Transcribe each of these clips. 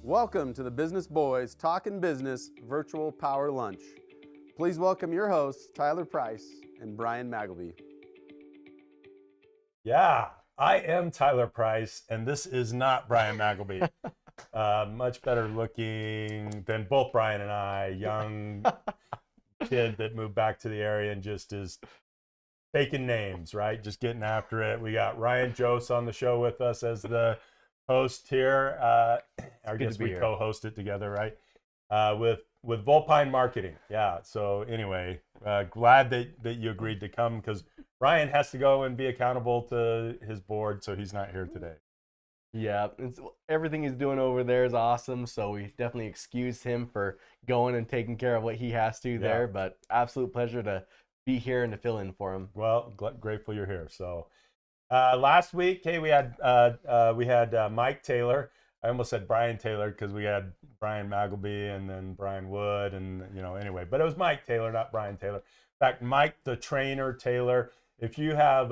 Welcome to the Business Boys Talkin Business Virtual Power Lunch. Please welcome your hosts, Tyler Price and Brian Magleby. Yeah, I am Tyler Price, and this is not Brian Magleby. Much better looking than both Brian and I, young kid that moved back to the area and just is taking names, right? Just getting after it. We got Ryan Jose on the show with us as the host here. I guess we co-host it together, right? With Vulpine Marketing. Yeah. So anyway, glad that you agreed to come because Ryan has to go and be accountable to his board, so he's not here today. Yeah, everything he's doing over there is awesome, so we definitely excuse him for going and taking care of what he has to there, but absolute pleasure to be here and to fill in for him. Well, grateful you're here. So last week, hey, we had Mike Taylor. I almost said Brian Taylor because we had Brian Magleby and then Brian Wood and, anyway. But it was Mike Taylor, not Brian Taylor. In fact, Mike the trainer Taylor, if you have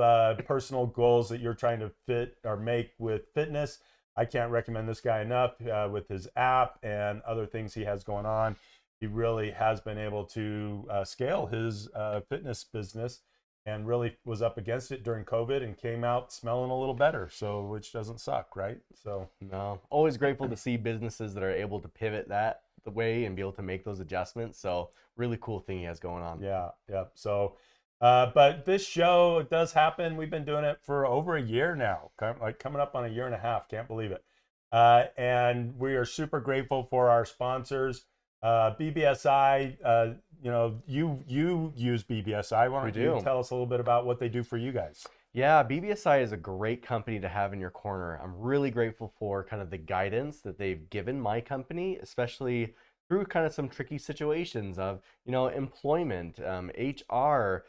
personal goals that you're trying to fit or make with fitness, I can't recommend this guy enough with his app and other things he has going on. He really has been able to scale his fitness business and really was up against it during COVID and came out smelling a little better, so which doesn't suck, right? So no, always grateful to see businesses that are able to pivot that the way and be able to make those adjustments. So really cool thing he has going on. Yeah. So, but this show does happen. We've been doing it for over a year now, like coming up on a year and a half. Can't believe it. And we are super grateful for our sponsors. BBSI, you use BBSI. Why don't you tell us a little bit about what they do for you guys? Yeah, BBSI is a great company to have in your corner. I'm really grateful for kind of the guidance that they've given my company, especially through kind of some tricky situations of, employment, HR,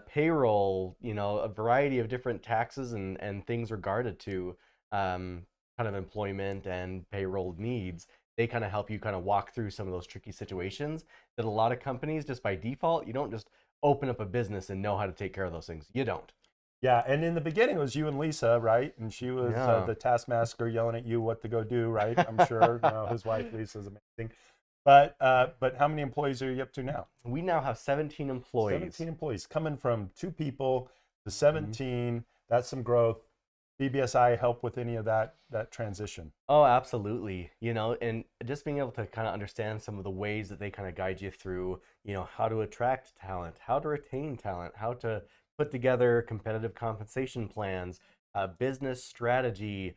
payroll, a variety of different taxes and things regarded to kind of employment and payroll needs. They kind of help you kind of walk through some of those tricky situations that a lot of companies, just by default, you don't just open up a business and know how to take care of those things. You don't. Yeah, and in the beginning, it was you and Lisa, right? And she was the taskmaster yelling at you what to go do, right? I'm sure his wife, Lisa, is amazing. But how many employees are you up to now? We now have 17 employees. 17 employees, coming from 2 people to 17. That's some growth. BBSI help with any of that transition? Oh, absolutely. And just being able to kind of understand some of the ways that they kind of guide you through, how to attract talent, how to retain talent, how to put together competitive compensation plans, business strategy,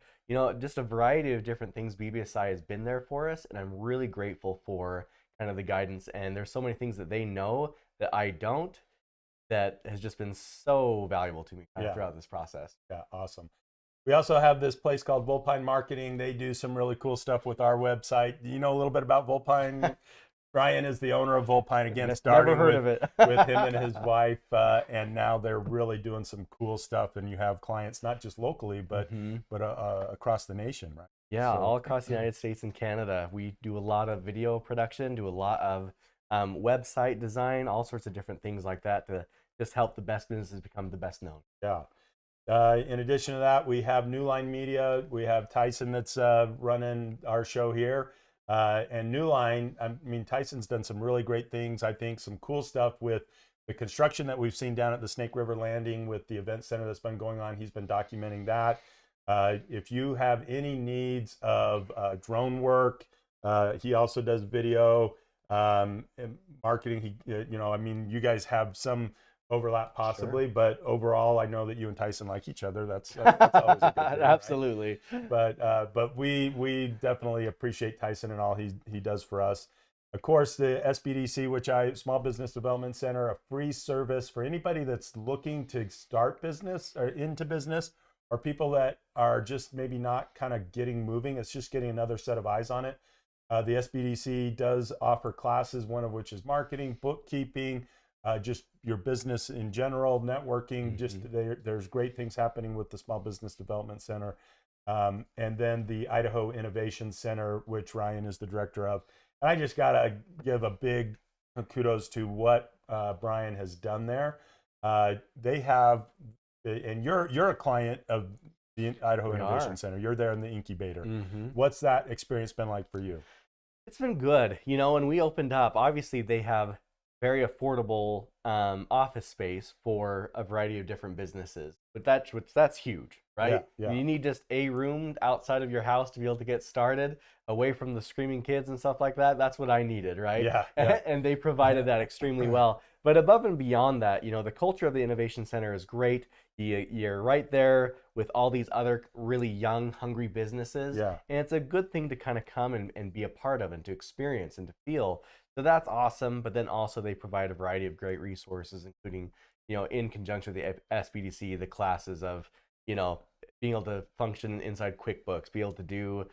just a variety of different things. BBSI has been there for us, and I'm really grateful for kind of the guidance. And there's so many things that they know that I don't, that has just been so valuable to me throughout this process. Yeah, awesome. We also have this place called Vulpine Marketing. They do some really cool stuff with our website. Do you know a little bit about Vulpine? Brian is the owner of Vulpine, again, starting with him and his wife, and now they're really doing some cool stuff, and you have clients not just locally, but across the nation, right? Yeah, all across the United States and Canada. We do a lot of video production, do a lot of website design, all sorts of different things like that to just help the best businesses become the best known. Yeah. In addition to that, we have New Line Media. We have Tyson that's running our show here. And New Line, Tyson's done some really great things. I think some cool stuff with the construction that we've seen down at the Snake River Landing with the event center that's been going on. He's been documenting that. If you have any needs of drone work, he also does video and marketing. You guys have some overlap possibly, but overall, I know that you and Tyson like each other. That's always a good thing, Absolutely. Right? But we definitely appreciate Tyson and all he does for us. Of course, the SBDC, Small Business Development Center, a free service for anybody that's looking to start business or into business, or people that are just maybe not kind of getting moving. It's just getting another set of eyes on it. The SBDC does offer classes, one of which is marketing, bookkeeping, just your business in general, networking. Just there's great things happening with the Small Business Development Center. And then the Idaho Innovation Center, which Ryan is the director of. And I just got to give a big kudos to what Brian has done there. They have, and you're a client of the Idaho We Innovation are. Center. You're there in the incubator. Mm-hmm. What's that experience been like for you? It's been good. You know, when we opened up, obviously they have very affordable office space for a variety of different businesses. But that's huge, right? Yeah, yeah. You need just a room outside of your house to be able to get started, away from the screaming kids and stuff like that. That's what I needed, right? Yeah, yeah. And they provided that extremely well. But above and beyond that, you know, the culture of the Innovation Center is great. You're right there with all these other really young, hungry businesses. Yeah. And it's a good thing to kind of come and be a part of and to experience and to feel. So that's awesome. But then also they provide a variety of great resources, including, you know, in conjunction with the SBDC, the classes of, you know, being able to function inside QuickBooks, be able to do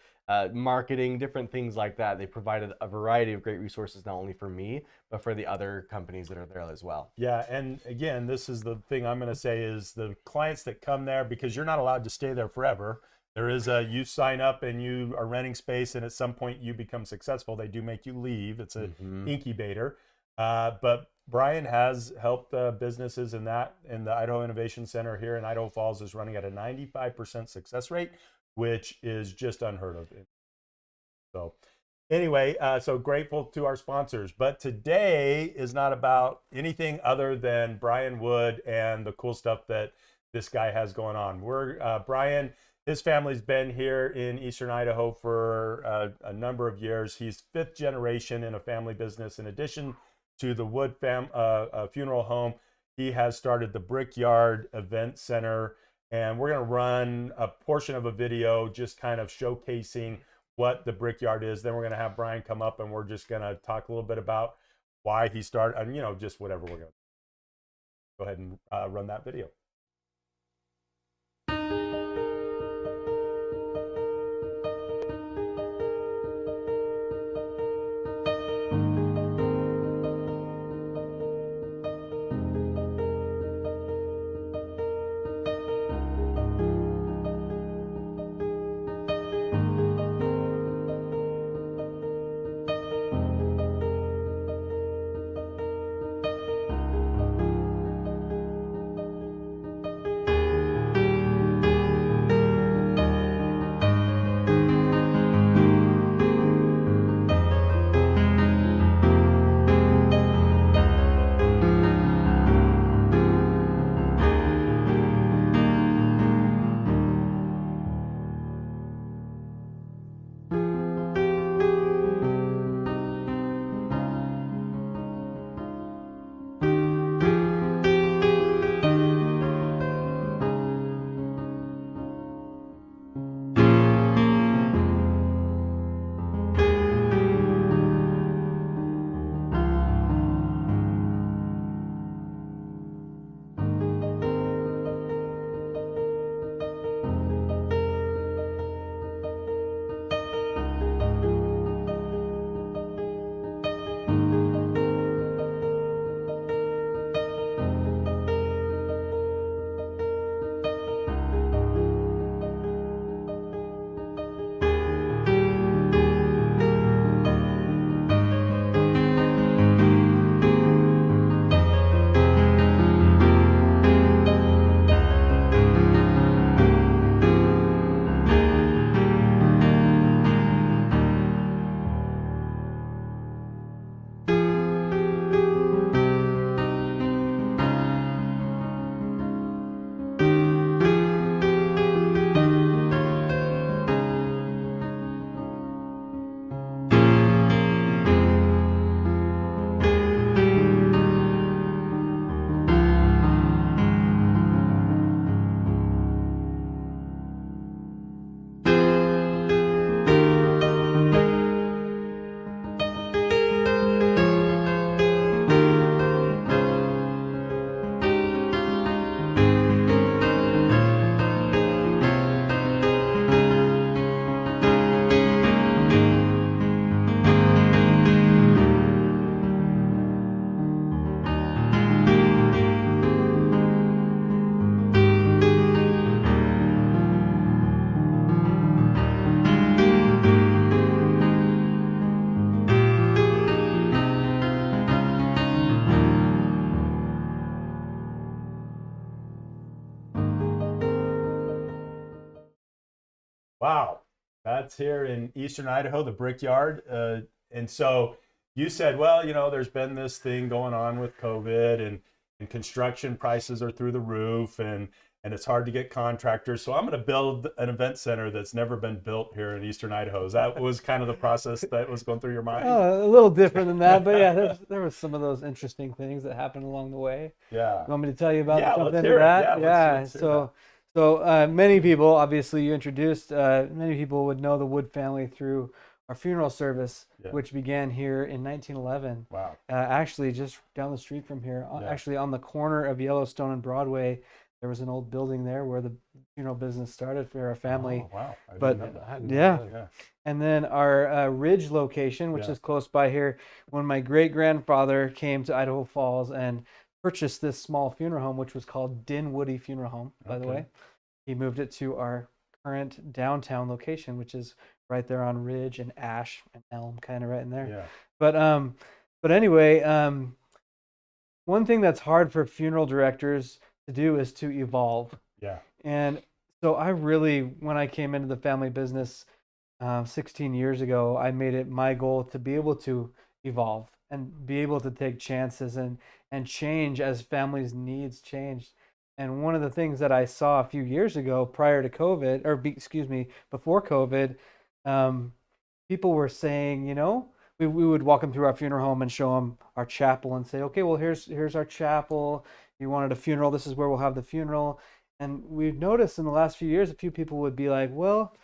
marketing, different things like that. They provided a variety of great resources, not only for me, but for the other companies that are there as well. Yeah, and again, this is the thing I'm going to say is the clients that come there, because you're not allowed to stay there forever. There is you sign up and you are renting space, and at some point you become successful. They do make you leave. It's an incubator. But Brian has helped businesses in the Idaho Innovation Center here in Idaho Falls is running at a 95% success rate, which is just unheard of. So anyway, so grateful to our sponsors. But today is not about anything other than Brian Wood and the cool stuff that this guy has going on. Brian, his family's been here in Eastern Idaho for a number of years. He's 5th generation in a family business. In addition to the Wood funeral home, he has started the Brickyard Event Center. And we're going to run a portion of a video just kind of showcasing what the Brickyard is. Then we're going to have Brian come up and we're just going to talk a little bit about why he started, and, you know, just whatever we're going to go ahead and run that video. Wow. That's here in Eastern Idaho, the Brickyard. And so you said, well, there's been this thing going on with COVID and construction prices are through the roof and it's hard to get contractors. So I'm going to build an event center that's never been built here in Eastern Idaho. That was kind of the process that was going through your mind? Oh, a little different than that, but yeah, there was some of those interesting things that happened along the way. Yeah. You want me to tell you about Yeah, jump let's into hear it. that? Yeah, let's hear that. So many people, obviously you introduced, many people would know the Wood family through our funeral service, which began here in 1911. Wow. Actually, just down the street from here, actually on the corner of Yellowstone and Broadway, there was an old building there where the funeral business started for our family. Oh, wow. Yeah. And then our Ridge location, which is close by here, when my great-grandfather came to Idaho Falls and purchased this small funeral home, which was called Dinwoody Funeral Home, by the way. He moved it to our current downtown location, which is right there on Ridge and Ash and Elm, kind of right in there. Yeah. But anyway, one thing that's hard for funeral directors to do is to evolve. Yeah. And so I really, when I came into the family business 16 years ago, I made it my goal to be able to evolve and be able to take chances and change as families' needs changed. And one of the things that I saw a few years ago prior to COVID, before COVID, people were saying, we would walk them through our funeral home and show them our chapel and say, okay, well, here's our chapel. You wanted a funeral, this is where we'll have the funeral. And we've noticed in the last few years, a few people would be like, well,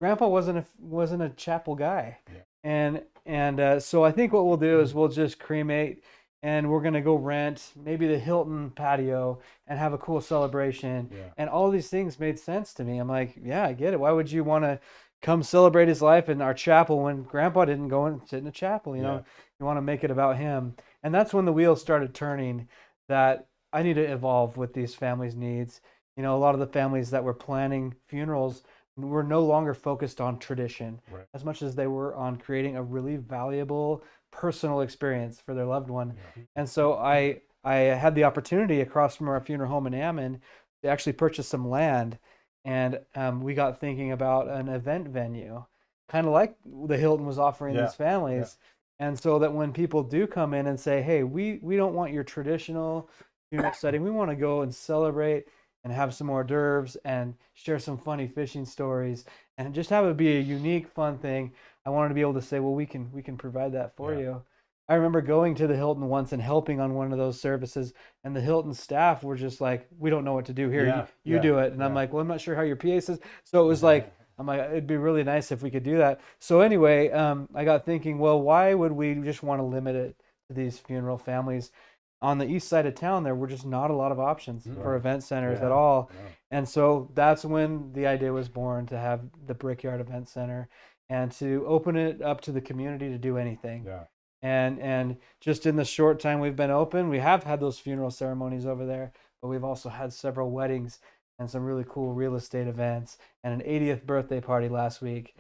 Grandpa wasn't a chapel guy. Yeah. And so I think what we'll do is we'll just cremate and we're going to go rent maybe the Hilton patio and have a cool celebration. Yeah. And all these things made sense to me. I'm like, yeah, I get it. Why would you want to come celebrate his life in our chapel when Grandpa didn't go and sit in a chapel? You know, you want to make it about him. And that's when the wheels started turning, that I need to evolve with these families' needs. A lot of the families that were planning funerals were no longer focused on tradition as much as they were on creating a really valuable personal experience for their loved one. Yeah. And so I had the opportunity across from our funeral home in Ammon to actually purchase some land. And we got thinking about an event venue, kind of like the Hilton was offering these families. Yeah. And so that when people do come in and say, hey, we don't want your traditional funeral setting, we want to go and celebrate and have some hors d'oeuvres and share some funny fishing stories and just have it be a unique, fun thing. I wanted to be able to say, well, we can provide that for you. I remember going to the Hilton once and helping on one of those services, and the Hilton staff were just like, we don't know what to do here. You do it. And I'm like, well, I'm not sure how your PA says. So it was like, I'm like, it'd be really nice if we could do that. So anyway, I got thinking, well, why would we just want to limit it to these funeral families? On the east side of town, there were just not a lot of options for event centers at all. Yeah. And so that's when the idea was born to have the Brickyard Event Center and to open it up to the community to do anything. Yeah. And just in the short time we've been open, we have had those funeral ceremonies over there, but we've also had several weddings and some really cool real estate events and an 80th birthday party last week,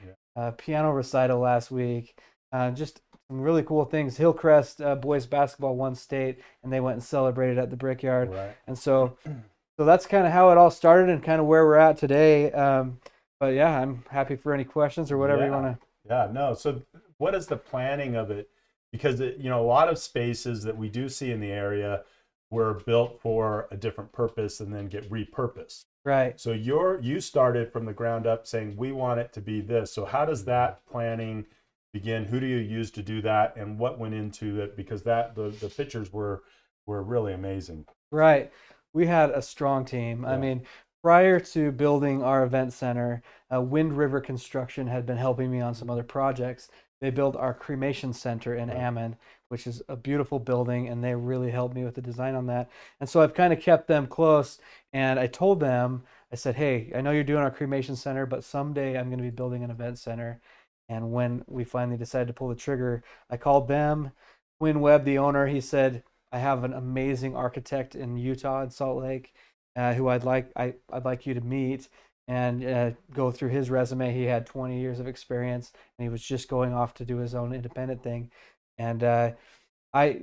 piano recital last week, just some really cool things. Hillcrest boys basketball won state, and they went and celebrated at the Brickyard. Right. And so that's kind of how it all started and kind of where we're at today. But yeah, I'm happy for any questions or whatever you want to. Yeah, no. So what is the planning of it? Because a lot of spaces that we do see in the area were built for a different purpose and then get repurposed. Right. So you started from the ground up saying we want it to be this. So how does that planning begin? Who do you use to do that, and what went into it? Because the pictures were really amazing. Right. We had a strong team. Yeah. I mean, prior to building our event center, Wind River Construction had been helping me on some other projects. They built our cremation center in Ammon, which is a beautiful building, and they really helped me with the design on that. And so I've kind of kept them close, and I told them, I said, hey, I know you're doing our cremation center, but someday I'm going to be building an event center. And when we finally decided to pull the trigger, I called them. Quinn Webb, the owner, he said, I have an amazing architect in Utah, in Salt Lake, who I'd like you to meet and go through his resume. He had 20 years of experience, and he was just going off to do his own independent thing. And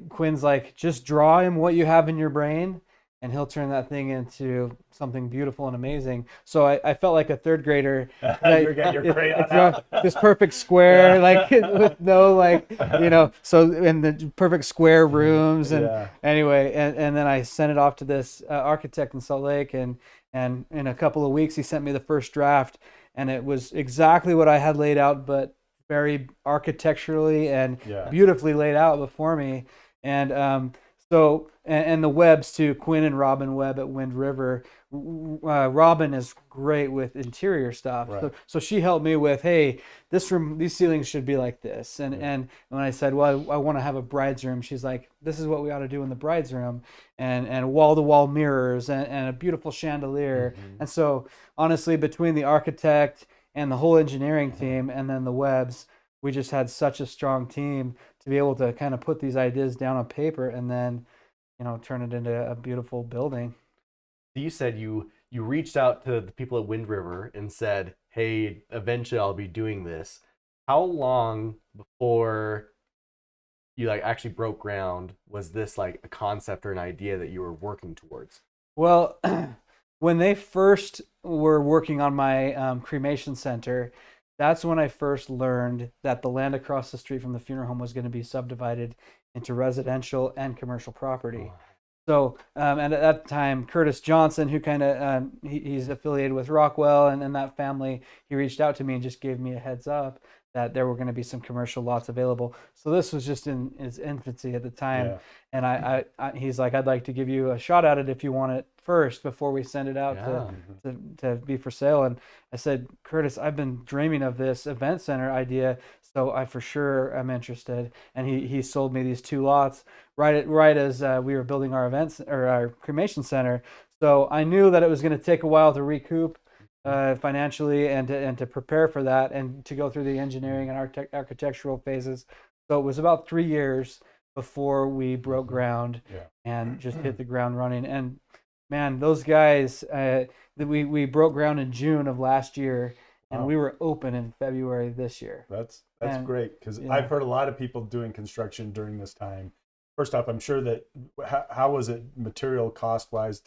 Quinn's like, just draw him what you have in your brain, and he'll turn that thing into something beautiful and amazing. So I felt like a third grader. You're getting your crayon out. This perfect square, like with no so in the perfect square rooms. And anyway, and then I sent it off to this architect in Salt Lake, and in a couple of weeks he sent me the first draft, and it was exactly what I had laid out, but very architecturally and beautifully laid out before me. And so the Webbs too, Quinn and Robin Webb at Wind River. Robin is great with interior stuff, so she helped me with, hey, this room, these ceilings should be like this. And when I said, well, I want to have a bride's room, she's like, this is what we ought to do in the bride's room, and wall-to-wall mirrors and a beautiful chandelier. And so honestly, between the architect and the whole engineering team and then the Webbs, we just had such a strong team to be able to kind of put these ideas down on paper and then, turn it into a beautiful building. You said you reached out to the people at Wind River and said, hey, eventually I'll be doing this. How long before you actually broke ground was this like a concept or an idea that you were working towards? Well, when they first were working on my cremation center, that's when I first learned that the land across the street from the funeral home was going to be subdivided into residential and commercial property. So, and at that time, Curtis Johnson, who kind of, he's affiliated with Rockwell and that family, he reached out to me and just gave me a heads up that there were going to be some commercial lots available. So this was just in its infancy at the time. And I he's like, I'd like to give you a shot at it if you want it first before we send it out to be for sale. And I said, Curtis, I've been dreaming of this event center idea, so I for sure am interested. And he sold me these 2 lots right as we were building our events or our cremation center. So I knew that it was going to take a while to recoup financially and to prepare for that and to go through the engineering and architectural phases. So it was about 3 years before we broke ground and just hit the ground running. And man, those guys, we broke ground in June of last year, and we were open in February this year. That's great, because I've heard a lot of people doing construction during this time. First off, I'm sure that how was it material cost wise?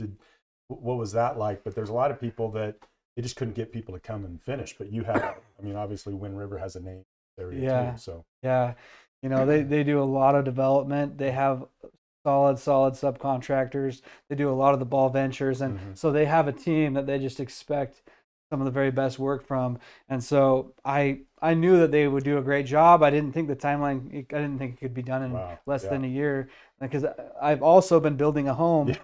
What was that like? But there's a lot of people that they just couldn't get people to come and finish. But you have, obviously Wind River has a name area too. So they do a lot of development. They have solid subcontractors. They do a lot of the ball ventures, and so they have a team that they just expect some of the very best work from. And so I knew that they would do a great job. I didn't think the timeline, I didn't think it could be done in less than a year, because I've also been building a home,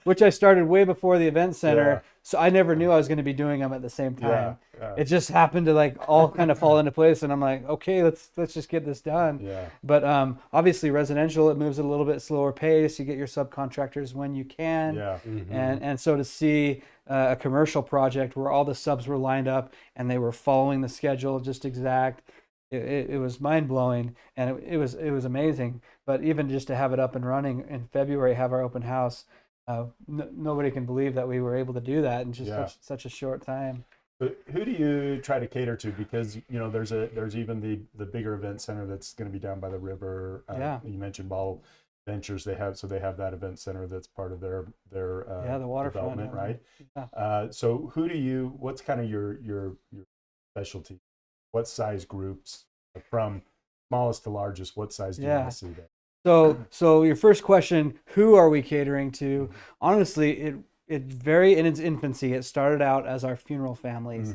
which I started way before the event center. So I never knew I was going to be doing them at the same time. It just happened to all kind of fall into place, and I'm like, okay, let's just get this done. But obviously residential, it moves at a little bit slower pace. You get your subcontractors when you can. And so to see a commercial project where all the subs were lined up and they were following the schedule just exact, it was mind-blowing, and it was amazing. But even just to have it up and running in February, have our open house, nobody can believe that we were able to do that in just such a short time. But who do you try to cater to? Because there's even the bigger event center that's going to be down by the river. You mentioned Ball Ventures. They have that event center that's part of their the waterfront development, right? So what's kind of your specialty? What size groups, from smallest to largest? What size do you want to see there? So your first question, who are we catering to? Honestly, it very in its infancy, it started out as our funeral families.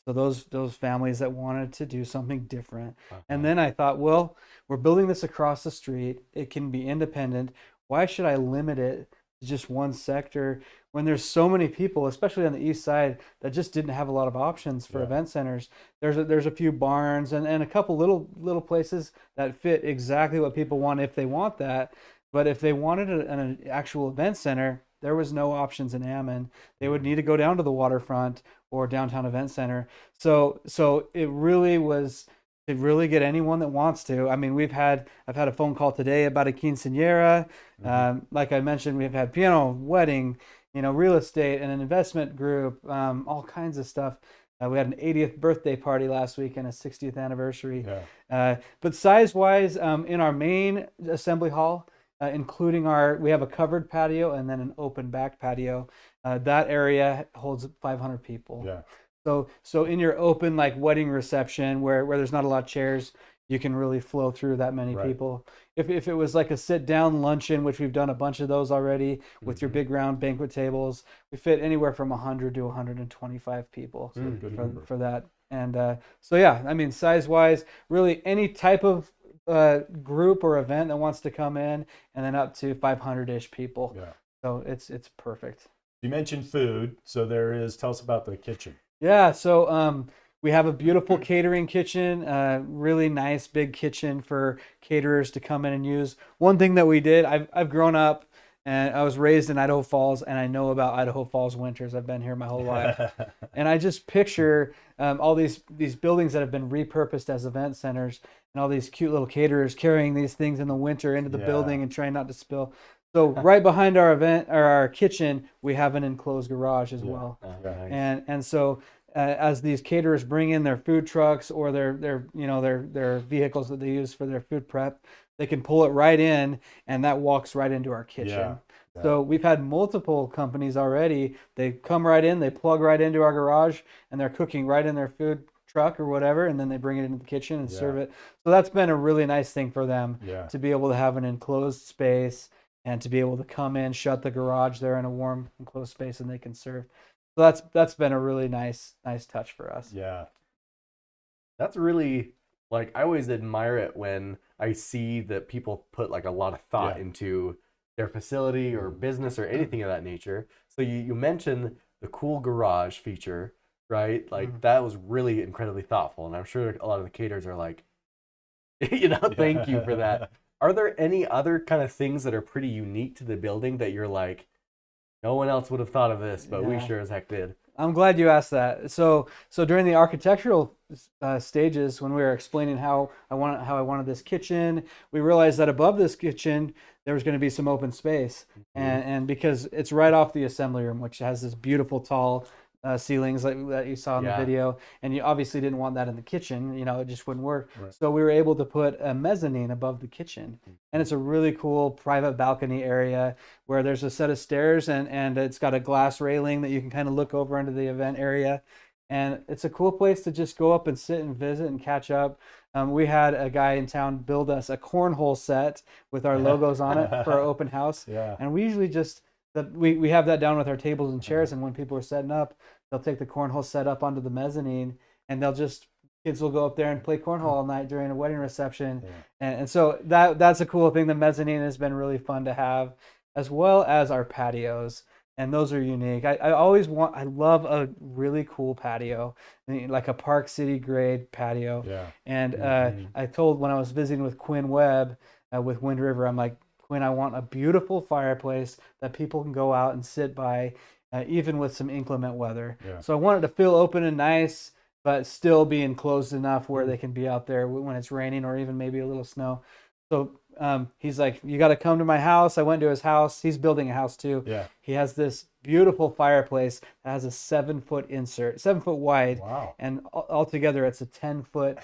So those families that wanted to do something different. And then I thought, well, we're building this across the street. It can be independent. Why should I limit it to just one sector when there's so many people, especially on the east side, that just didn't have a lot of options for event centers? There's a few barns and a couple little places that fit exactly what people want if they want that. But if they wanted an actual event center, there was no options in Ammon. They would need to go down to the waterfront or downtown event center. So it really was to really get anyone that wants to. I mean, I've had a phone call today about a quinceañera. Like I mentioned, we've had piano, wedding, real estate, and an investment group, all kinds of stuff. We had an 80th birthday party last week and a 60th anniversary. But size-wise, in our main assembly hall, including we have a covered patio and then an open back patio. That area holds 500 people. Yeah. So in your open like wedding reception where there's not a lot of chairs, you can really flow through that many people. If it was like a sit down luncheon, which we've done a bunch of those already with your big round banquet tables, we fit anywhere from 100 to 125 people for that. And so yeah, I mean, size wise, really any type of group or event that wants to come in, and then up to 500-ish people. Yeah. So it's perfect. You mentioned food, so tell us about the kitchen. Yeah, so we have a beautiful catering kitchen, really nice big kitchen for caterers to come in and use. One thing that we did, I've grown up and I was raised in Idaho Falls, and I know about Idaho Falls winters. I've been here my whole life. And I just picture all these buildings that have been repurposed as event centers, and all these cute little caterers carrying these things in the winter into the building and trying not to spill. So right behind our kitchen, we have an enclosed garage as well. Nice. And so as these caterers bring in their food trucks or their vehicles that they use for their food prep, they can pull it right in, and that walks right into our kitchen. Yeah. So we've had multiple companies already. They come right in, they plug right into our garage, and they're cooking right in their food truck or whatever, and then they bring it into the kitchen and serve it. So that's been a really nice thing for them to be able to have an enclosed space and to be able to come in, shut the garage there in a warm enclosed space, and they can serve. So that's been a really nice touch for us. Yeah. That's really, like, I always admire it when I see that people put like a lot of thought into their facility or business or anything of that nature. So you mentioned the cool garage feature, right? Like that was really incredibly thoughtful. And I'm sure a lot of the caterers are like, thank you for that. Are there any other kind of things that are pretty unique to the building that you're like, no one else would have thought of this, but we sure as heck did? I'm glad you asked that. So during the architectural stages, when we were explaining how I wanted this kitchen, we realized that above this kitchen there was going to be some open space, and because it's right off the assembly room, which has this beautiful tall ceilings that you saw in the video, and you obviously didn't want that in the kitchen. It just wouldn't work. Right. So we were able to put a mezzanine above the kitchen, and it's a really cool private balcony area where there's a set of stairs, and it's got a glass railing that you can kind of look over into the event area, and it's a cool place to just go up and sit and visit and catch up. We had a guy in town build us a cornhole set with our logos on it for our open house, and we usually just we have that down with our tables and chairs, and when people are setting up, they'll take the cornhole set up onto the mezzanine, and kids will go up there and play cornhole all night during a wedding reception. And so that's a cool thing. The mezzanine has been really fun to have, as well as our patios, and those are unique. I love a really cool patio, like a Park City grade patio. And I told, when I was visiting with Quinn Webb with Wind River, I'm like, Quinn, I want a beautiful fireplace that people can go out and sit by, even with some inclement weather. So I want it to feel open and nice, but still be enclosed enough where they can be out there when it's raining or even maybe a little snow. So he's like, you got to come to my house. I went to his house. He's building a house too. He has this beautiful fireplace that has a 7-foot insert, 7 foot wide. Wow. And altogether it's a 10-foot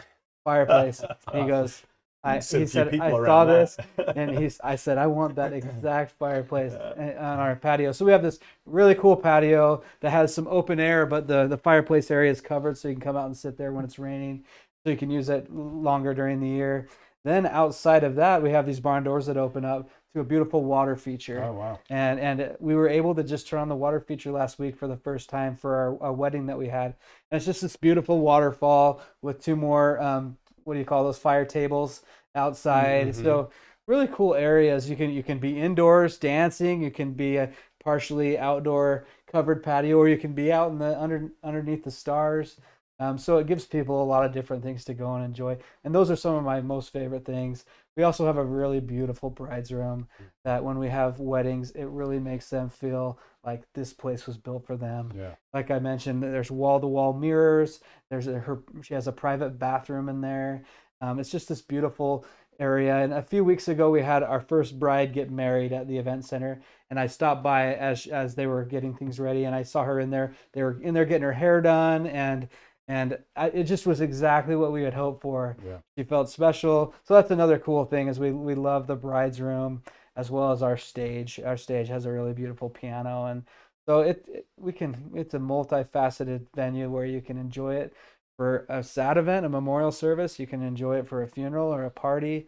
fireplace. He goes, he said, I saw this, and I said, I want that exact fireplace on our patio. So we have this really cool patio that has some open air, but the fireplace area is covered, so you can come out and sit there when it's raining, so you can use it longer during the year. Then outside of that, we have these barn doors that open up to a beautiful water feature. Oh, wow. And we were able to just turn on the water feature last week for the first time for our wedding that we had. And it's just this beautiful waterfall with 2 more what do you call those, fire tables outside. So really cool areas. You can be indoors dancing, you can be a partially outdoor covered patio, or you can be out in the underneath the stars. So it gives people a lot of different things to go and enjoy, and those are some of my most favorite things. We also have a really beautiful bride's room that when we have weddings, it really makes them feel like this place was built for them. Like I mentioned, there's wall-to-wall mirrors. She has a private bathroom in there. It's just this beautiful area. And a few weeks ago, we had our first bride get married at the event center, and I stopped by as they were getting things ready, and I saw her in there. They were in there getting her hair done, and it just was exactly what we had hoped for. She felt special. So that's another cool thing, is we love the bride's room. as well as our stage. Our stage has a really beautiful piano, and so it's a multifaceted venue where you can enjoy it for a sad event, a memorial service. You can enjoy it for a funeral or a party.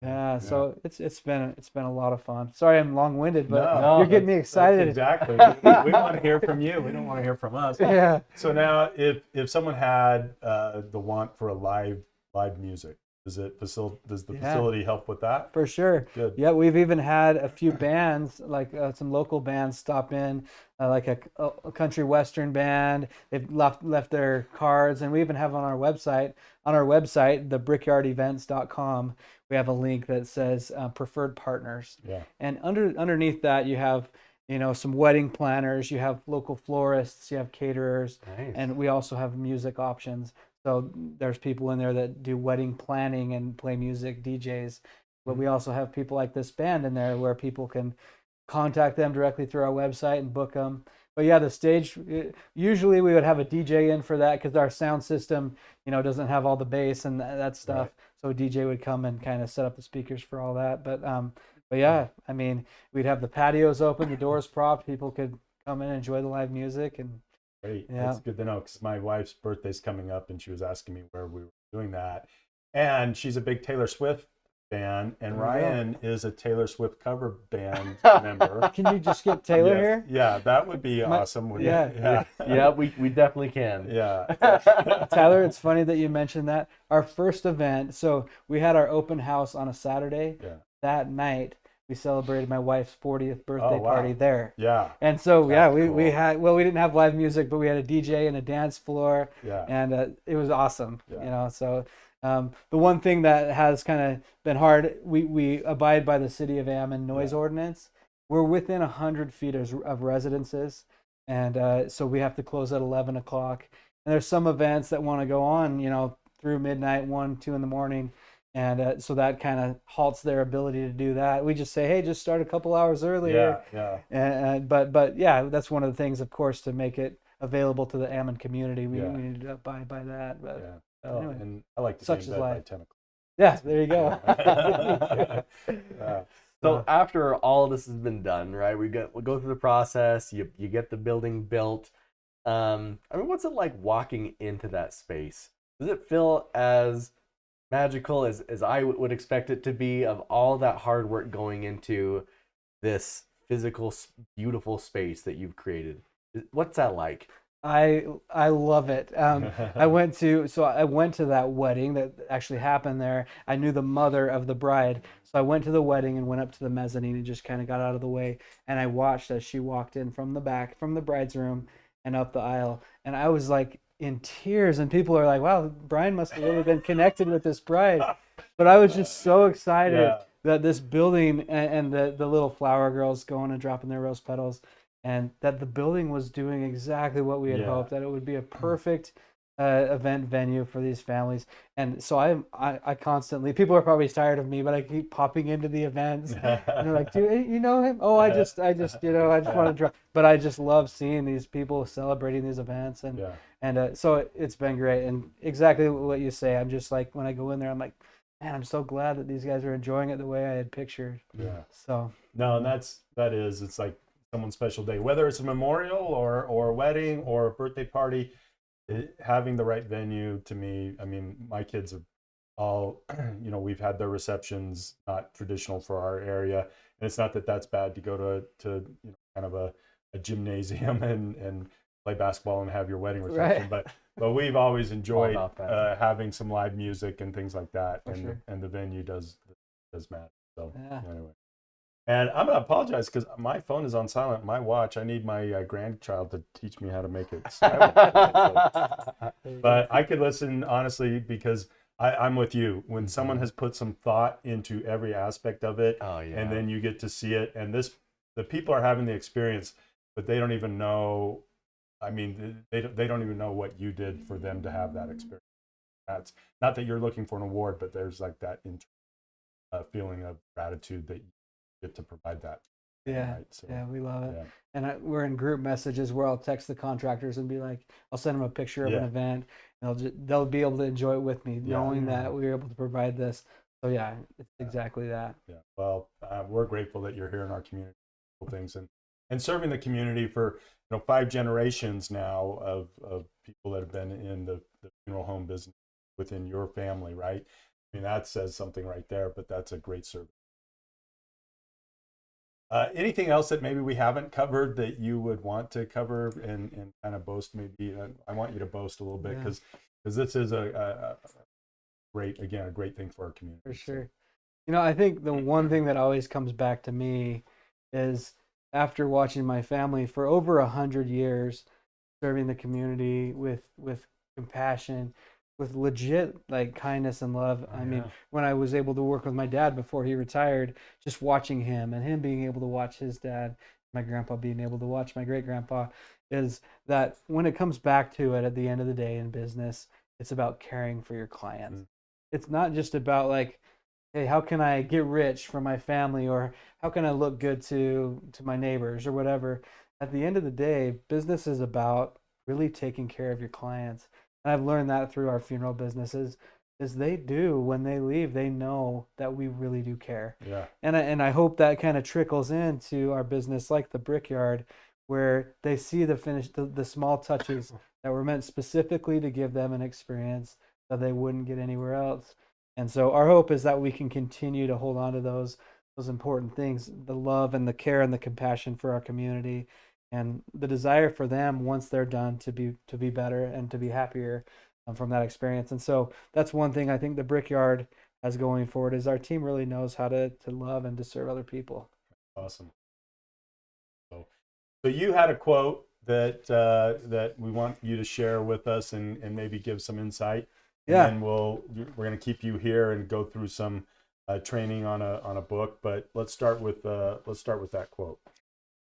Yeah, so it's been a lot of fun. Sorry, I'm long-winded, but No, you're getting me excited. Exactly. We want to hear from you. We don't want to hear from us. Yeah. So now, if someone had the want for a live music, does the facility help with that? For sure. Good. Yeah, we've even had a few bands, like some local bands, stop in, like a country western band. They've left their cards, and we even have on our website, the brickyardevents.com, we have a link that says preferred partners. Yeah. And underneath that, you have some wedding planners, you have local florists, you have caterers, Nice. and we also have music options. So there's people in there that do wedding planning and play music, DJs. But we also have people like this band in there where people can contact them directly through our website and book them. But yeah, the stage, usually we would have a DJ in for that because our sound system, doesn't have all the bass and that stuff. Right. So a DJ would come and kind of set up the speakers for all that. But yeah, I mean, we'd have the patios open, the doors propped. People could come in and enjoy the live music. And Great. Yeah. That's good to know, because my wife's birthday's coming up and she was asking me where we were doing that. And she's a big Taylor Swift fan, and There you go. Ryan is a Taylor Swift cover band member. can you just get Taylor Yes. here? Yeah, that would be awesome. Wouldn't yeah. it? Yeah. Yeah, we definitely can. Yeah. Tyler, it's funny that you mentioned that. Our first event, so we had our open house on a Saturday. Yeah. That night, we celebrated my wife's 40th birthday Oh, wow. party there. Yeah. And so, yeah, That's we cool. had, well, we didn't have live music, but we had a DJ and a dance floor, Yeah. and it was awesome, Yeah. So the one thing that has kind of been hard, we abide by the City of Ammon noise ordinance. We're within 100 feet of residences, and so we have to close at 11 o'clock. And there's some events that want to go on, through midnight, 1, 2 in the morning. And so that kind of halts their ability to do that. We just say, hey, just start a couple hours earlier. Yeah. But yeah, that's one of the things, of course, to make it available to the Ammon community. We need to abide by that. But Yeah. anyway, And I like to such be is in bed by life. 10 o'clock. Yeah, there you go. Yeah. So after all of this has been done, right? We go through the process. You get the building built. I mean, what's it like walking into that space? Does it feel as magical as I would expect it to be, of all that hard work going into this physical, beautiful space that you've created? What's that like? I love it. I went to that wedding that actually happened there. I knew the mother of the bride, so I went to the wedding and went up to the mezzanine and just kind of got out of the way, and I watched as she walked in from the back, from the bride's room, and up the aisle, and I was like in tears, and people are like, wow, Brian must have really been connected with this bride. But I was just so excited that this building and the little flower girls going and dropping their rose petals, and that the building was doing exactly what we had hoped, that it would be a perfect event venue for these families. And so I constantly, people are probably tired of me, but I keep popping into the events and they're like, do you know him? Oh, I just I just want to draw. But I just love seeing these people celebrating these events, and so it's been great. And exactly what you say, I'm just like, when I go in there, I'm like, man, I'm so glad that these guys are enjoying it the way I had pictured. Yeah. So No, and it's like someone's special day, whether it's a memorial or a wedding or a birthday party. Having the right venue, to me, I mean, my kids are all, we've had their receptions not traditional for our area, and it's not that that's bad to go to kind of a gymnasium and play basketball and have your wedding reception, Right. but we've always enjoyed about that. having some live music and things like that, For sure. and the venue does matter. So Yeah. anyway. And I'm gonna apologize because my phone is on silent. My watch. I need my grandchild to teach me how to make it silent. But I could listen honestly, because I'm with you. When someone has put some thought into every aspect of it, and then you get to see it, and the people are having the experience, but they don't even know. I mean, they don't even know what you did for them to have that experience. That's not that you're looking for an award, but there's like that feeling of gratitude that you get to provide that. Yeah, Right? So, yeah, we love it. yeah. And we're in group messages where I'll text the contractors and be like, I'll send them a picture of an event, and they'll be able to enjoy it with me, knowing that we were able to provide this. So yeah, it's exactly that. Yeah. Well, we're grateful that you're here in our community, things and serving the community for 5 generations now of people that have been in the funeral home business within your family, right? I mean, that says something right there. But that's a great service. Anything else that maybe we haven't covered that you would want to cover and kind of boast? Maybe I want you to boast a little bit because this is a great thing for our community. For sure. I think the one thing that always comes back to me is after watching my family for over 100 years, serving the community with compassion, with legit like kindness and love. I mean, when I was able to work with my dad before he retired, just watching him and him being able to watch his dad, my grandpa being able to watch my great grandpa, is that when it comes back to it at the end of the day in business, it's about caring for your clients. It's not just about like, hey, how can I get rich for my family, or how can I look good to my neighbors or whatever. At the end of the day, business is about really taking care of your clients. And I've learned that through our funeral businesses, is they do, when they leave, they know that we really do care. Yeah. And I hope that kind of trickles into our business like the Brickyard, where they see the small touches that were meant specifically to give them an experience that they wouldn't get anywhere else. And so our hope is that we can continue to hold on to those important things, the love and the care and the compassion for our community, and the desire for them once they're done to be better and to be happier from that experience. And so that's one thing I think the Brickyard has going forward, is our team really knows how to love and to serve other people. Awesome. So you had a quote that we want you to share with us and maybe give some insight. Yeah. And we're going to keep you here and go through some training on a book. But let's start with that quote.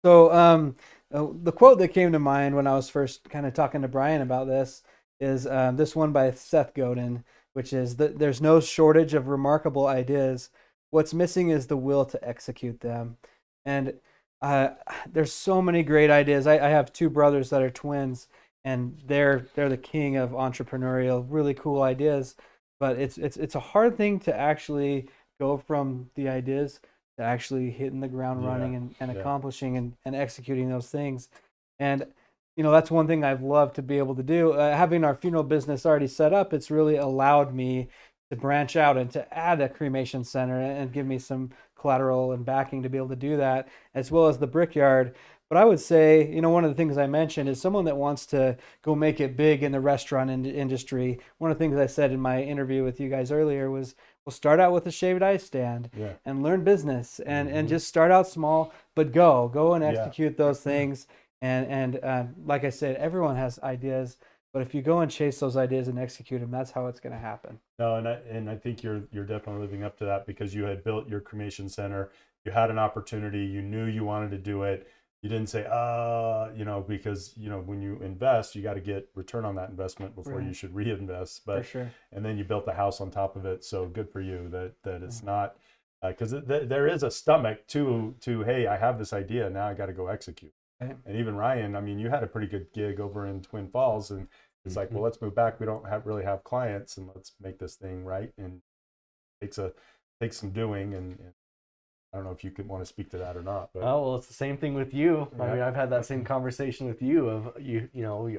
So the quote that came to mind when I was first kind of talking to Brian about this is this one by Seth Godin, which is that there's no shortage of remarkable ideas. What's missing is the will to execute them. And there's so many great ideas. I have 2 brothers that are twins, and they're the king of entrepreneurial, really cool ideas. But it's a hard thing to actually go from the ideas to actually hitting the ground running and accomplishing and executing those things. And that's one thing I've loved to be able to do. Having our funeral business already set up, it's really allowed me to branch out and to add a cremation center and give me some collateral and backing to be able to do that, as well as the Brickyard. But I would say, one of the things I mentioned is someone that wants to go make it big in the restaurant industry. One of the things I said in my interview with you guys earlier was, we'll start out with a shaved ice stand and learn business and just start out small, but go and execute those things. And like I said, everyone has ideas, but if you go and chase those ideas and execute them, that's how it's going to happen. No, and I think you're definitely living up to that, because you had built your cremation center, you had an opportunity, you knew you wanted to do it. You didn't say, because when you invest, you got to get return on that investment before you should reinvest. But for sure. And then you built the house on top of it. So good for you that it's not, because there is a stomach to hey, I have this idea, now I got to go execute. Right. And even Ryan, I mean, you had a pretty good gig over in Twin Falls, and it's like, well, let's move back. We don't really have clients, and let's make this thing right. And takes some doing, and I don't know if you could want to speak to that or not. But well, it's the same thing with you. Yeah. I mean, I've had that same conversation with you of you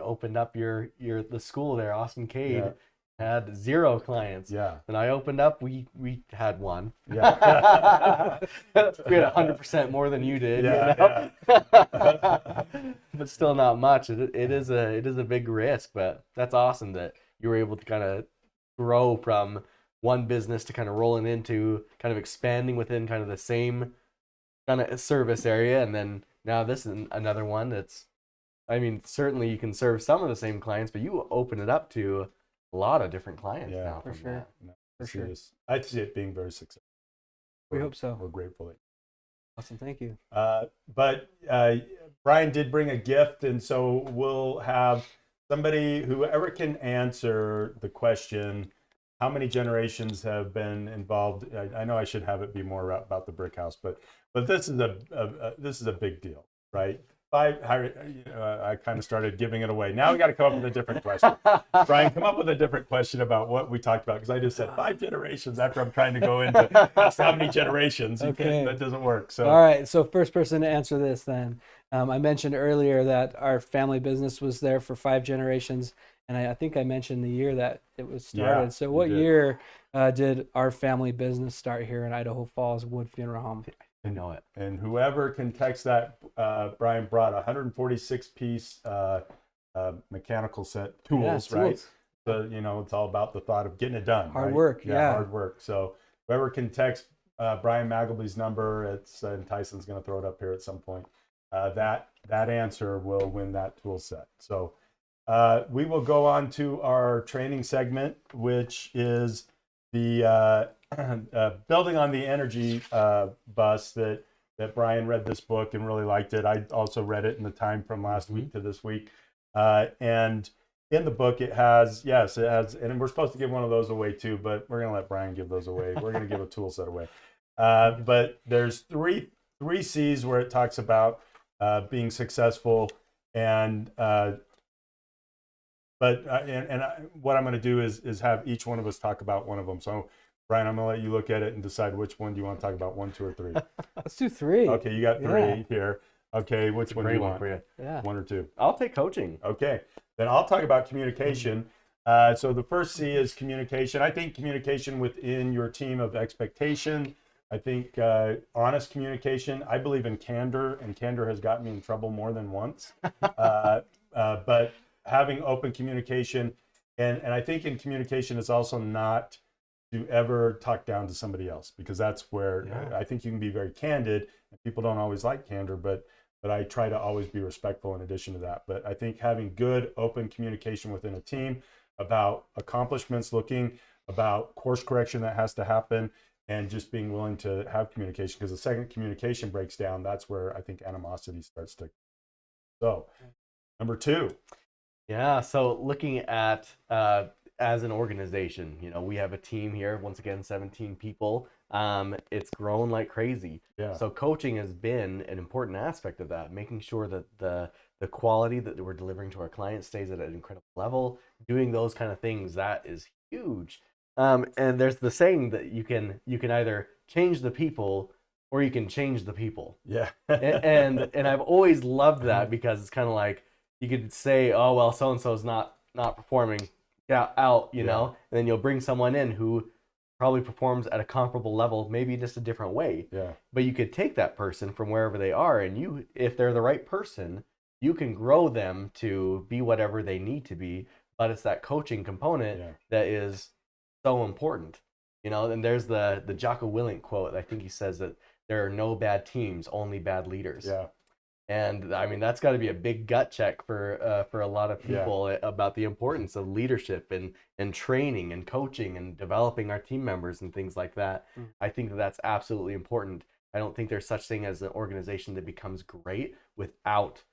opened up the school there, Austin Cade. Had 0 clients. Yeah. Then I opened up, we had 1. Yeah. We had 100% more than you did. Yeah. But still not much. It is a big risk, but that's awesome that you were able to kind of grow from one business to kind of rolling into kind of expanding within kind of the same kind of service area. And then now this is another one that's, I mean, certainly you can serve some of the same clients, but you open it up to a lot of different clients now. For sure. For sure. I see it being very successful. We hope so. We're grateful. Awesome. Thank you. But Brian did bring a gift, and so we'll have somebody, whoever can answer the question, how many generations have been involved? I know I should have it be more about the brick house, but this is a big deal, right? I kind of started giving it away. Now we got to come up with a different question. Brian, come up with a different question about what we talked about, because I just said 5 generations after I'm trying to go into how many generations. Okay. That doesn't work. So all right. So first person to answer this then. I mentioned earlier that our family business was there for 5 generations, and I think I mentioned the year that it was started. Yeah, So what you did. year did our family business start here in Idaho Falls Wood Funeral Home? I know it. And whoever can text that, Brian brought a 146-piece mechanical set tools, right? So, it's all about the thought of getting it done. Hard right? work, yeah. Hard work. So whoever can text Brian Maggleby's number, and Tyson's going to throw it up here at some point, that answer will win that tool set. So we will go on to our training segment, which is the building on the energy bus that Brian read this book and really liked it. I also read it in the time from last week to this week. And in the book, it has, and we're supposed to give one of those away too, but we're going to let Brian give those away. We're going to give a tool set away. But there's three C's where it talks about being successful, and what I'm going to do is have each one of us talk about one of them. So Brian, I'm going to let you look at it and decide which one do you want to talk about, 1, 2, or 3. Let's do 3. Okay, you got 3 here. Okay, which one do you want? For you. Yeah. 1 or 2? I'll take coaching. Okay, then I'll talk about communication. So the first C is communication. I think communication within your team of expectation. I think honest communication. I believe in candor, and candor has gotten me in trouble more than once. But having open communication, and I think in communication is also not to ever talk down to somebody else, because that's where I think you can be very candid, and people don't always like candor, but I try to always be respectful in addition to that. But I think having good open communication within a team about accomplishments, looking about course correction that has to happen, and just being willing to have communication, because the second communication breaks down, that's where I think animosity starts to. So number 2. Yeah, so looking at as an organization, we have a team here, once again, 17 people. It's grown like crazy. Yeah. So coaching has been an important aspect of that, making sure that the quality that we're delivering to our clients stays at an incredible level. Doing those kind of things, that is huge. And there's the saying that you can either change the people or you can change the people. Yeah. and I've always loved that, because it's kind of like, you could say, oh, well, so-and-so's not performing, out, know, and then you'll bring someone in who probably performs at a comparable level, maybe just a different way. Yeah. But you could take that person from wherever they are, and if they're the right person, you can grow them to be whatever they need to be. But it's that coaching component that is so important, and there's the Jocko Willink quote. I think he says that there are no bad teams, only bad leaders. Yeah. And I mean, that's got to be a big gut check for a lot of people about the importance of leadership and training and coaching and developing our team members and things like that. I think that's absolutely important. I don't think there's such thing as an organization that becomes great without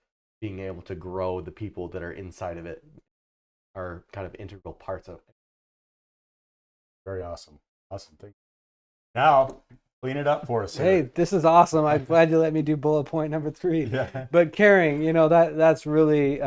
being able to grow the people that are inside of it, are kind of integral parts of it. Very awesome. Awesome. Thank you. Now, clean it up for us. Sir. Hey, this is awesome. I'm glad you let me do bullet point number 3. Yeah. But caring, that's really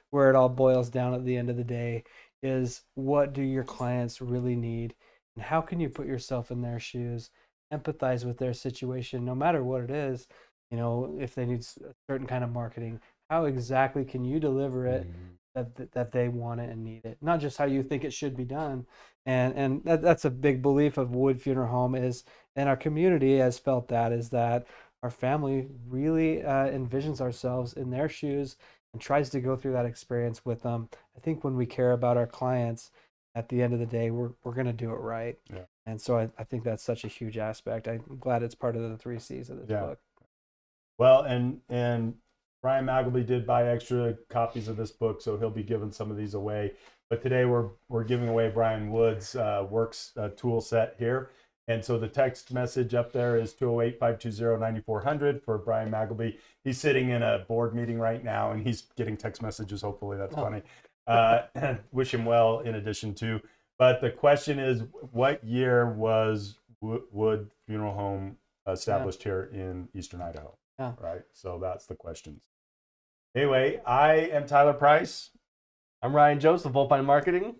where it all boils down at the end of the day, is what do your clients really need, and how can you put yourself in their shoes, empathize with their situation, no matter what it is. If they need a certain kind of marketing, how exactly can you deliver it that they want it and need it, not just how you think it should be done. And that's a big belief of Wood Funeral Home is, and our community has felt that, is that our family really envisions ourselves in their shoes and tries to go through that experience with them. I think when we care about our clients, at the end of the day, we're going to do it right. Yeah. And so I think that's such a huge aspect. I'm glad it's part of the 3 C's of this book. Well, and Brian Maggleby did buy extra copies of this book, so he'll be giving some of these away. But today we're giving away Brian Wood's Works tool set here. And so the text message up there is 208-520-9400 for Brian Maggleby. He's sitting in a board meeting right now, and he's getting text messages. Hopefully that's funny. Wish him well in addition to. But the question is, what year was Wood Funeral Home established here in Eastern Idaho? Yeah. Right. So that's the question. Anyway, I am Tyler Price. I'm Ryan Joseph, Volpine Marketing.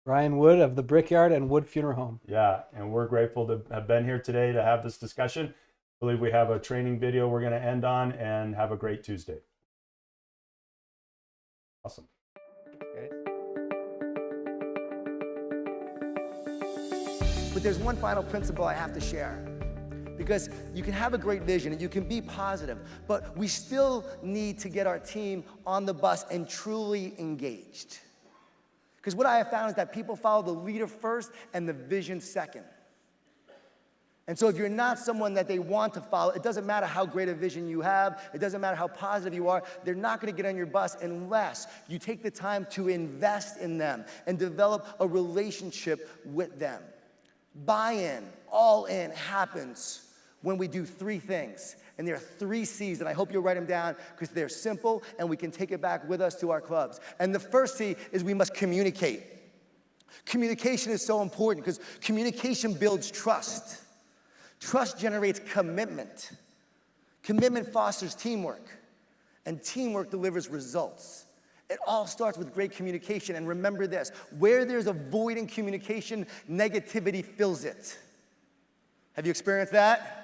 Ryan Wood of the Brickyard and Wood Funeral Home. Yeah, and we're grateful to have been here today to have this discussion. I believe we have a training video we're going to end on, and have a great Tuesday. Awesome. But there's one final principle I have to share. Because you can have a great vision and you can be positive, but we still need to get our team on the bus and truly engaged. Because what I have found is that people follow the leader first and the vision second. And so if you're not someone that they want to follow, it doesn't matter how great a vision you have, it doesn't matter how positive you are, they're not gonna get on your bus unless you take the time to invest in them and develop a relationship with them. Buy-in, all in happens when we do three things. And there are 3 C's, and I hope you'll write them down because they're simple and we can take it back with us to our clubs. And the first C is we must communicate. Communication is so important because communication builds trust. Trust generates commitment. Commitment fosters teamwork, and teamwork delivers results. It all starts with great communication, and remember this, where there's a void in communication, negativity fills it. Have you experienced that?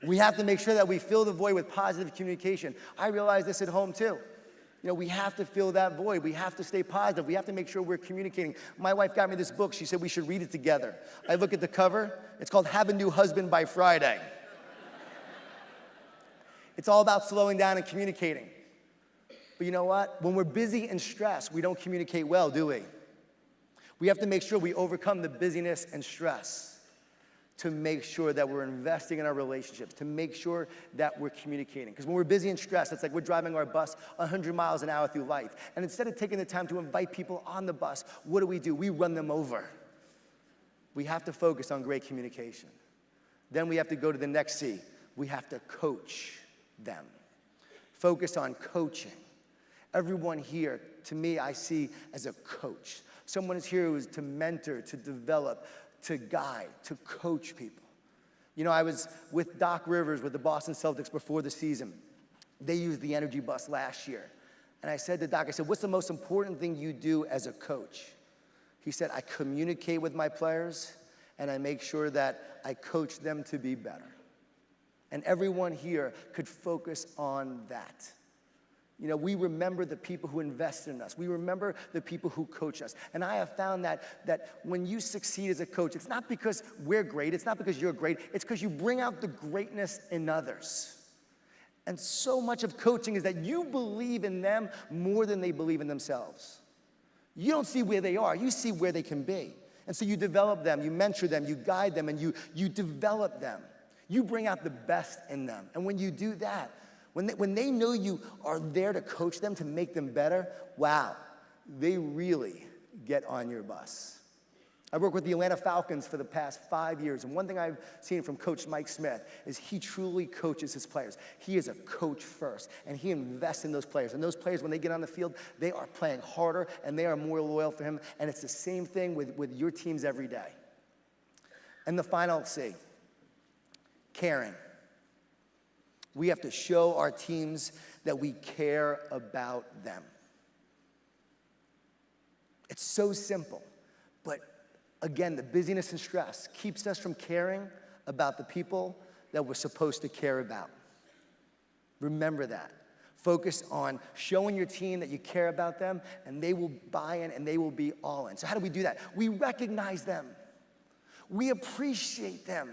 We have to make sure that we fill the void with positive communication. I realize this at home too. You know, we have to fill that void. We have to stay positive. We have to make sure we're communicating. My wife got me this book. She said we should read it together. I look at the cover. It's called Have a New Husband by Friday. It's all about slowing down and communicating. But you know what? When we're busy and stressed, we don't communicate well, do we? We have to make sure we overcome the busyness and stress to make sure that we're investing in our relationships, to make sure that we're communicating. Because when we're busy and stressed, it's like we're driving our bus 100 miles an hour through life. And instead of taking the time to invite people on the bus, what do? We run them over. We have to focus on great communication. Then we have to go to the next C. We have to coach them. Focus on coaching. Everyone here, to me, I see as a coach. Someone is here who is to mentor, to develop, to guide, to coach people. You know, I was with Doc Rivers with the Boston Celtics before the season. They used the energy bus last year. And I said to Doc, I said, what's the most important thing you do as a coach? He said, I communicate with my players and I make sure that I coach them to be better. And everyone here could focus on that. You know, we remember the people who invested in us. We remember the people who coach us. And I have found that when you succeed as a coach, it's not because we're great, it's not because you're great, it's because you bring out the greatness in others. And so much of coaching is that you believe in them more than they believe in themselves. You don't see where they are, you see where they can be. And so you develop them, you mentor them, you guide them, and you develop them. You bring out the best in them. And when you do that, when they know you are there to coach them, to make them better, wow, they really get on your bus. I worked with the Atlanta Falcons for the past 5 years, and one thing I've seen from Coach Mike Smith is he truly coaches his players. He is a coach first, and he invests in those players. And those players, when they get on the field, they are playing harder, and they are more loyal for him, and it's the same thing with your teams every day. And the final C, caring. We have to show our teams that we care about them. It's so simple, but again, the busyness and stress keeps us from caring about the people that we're supposed to care about. Remember that. Focus on showing your team that you care about them, and they will buy in and they will be all in. So how do we do that? We recognize them. We appreciate them.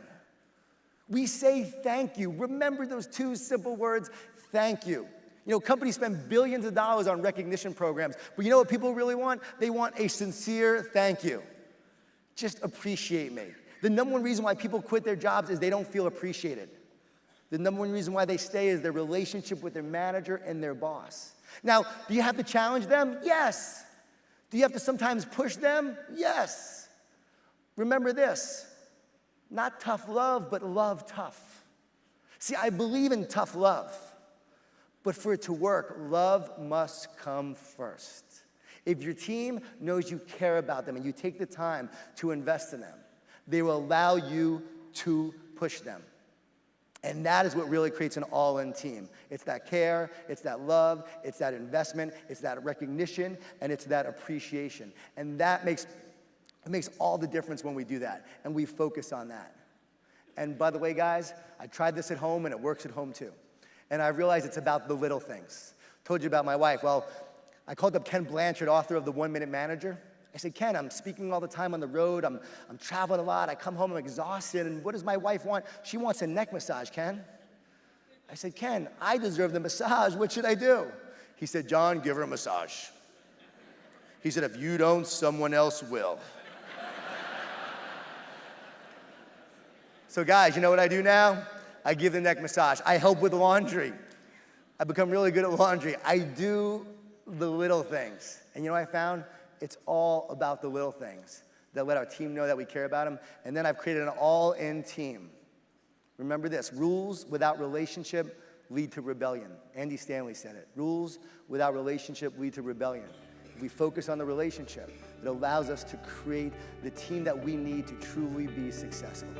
We say thank you. Remember those 2 simple words, thank you. You know, companies spend billions of dollars on recognition programs, but you know what people really want? They want a sincere thank you. Just appreciate me. The number one reason why people quit their jobs is they don't feel appreciated. The number one reason why they stay is their relationship with their manager and their boss. Now, do you have to challenge them? Yes. Do you have to sometimes push them? Yes. Remember this. Not tough love, but love tough. See, I believe in tough love, but for it to work, love must come first. If your team knows you care about them and you take the time to invest in them, they will allow you to push them. And that is what really creates an all-in team. It's that care, it's that love, it's that investment, it's that recognition, and it's that appreciation. And that makes all the difference when we do that, and we focus on that. And by the way, guys, I tried this at home, and it works at home too. And I realized it's about the little things. Told you about my wife. Well, I called up Ken Blanchard, author of The 1 Minute Manager. I said, Ken, I'm speaking all the time on the road. I'm traveling a lot. I come home, I'm exhausted. And what does my wife want? She wants a neck massage, Ken. I said, Ken, I deserve the massage. What should I do? He said, John, give her a massage. He said, if you don't, someone else will. So guys, you know what I do now? I give the neck massage. I help with laundry. I've become really good at laundry. I do the little things. And you know what I found? It's all about the little things that let our team know that we care about them. And then I've created an all-in team. Remember this, rules without relationship lead to rebellion. Andy Stanley said it. Rules without relationship lead to rebellion. If we focus on the relationship, it allows us to create the team that we need to truly be successful.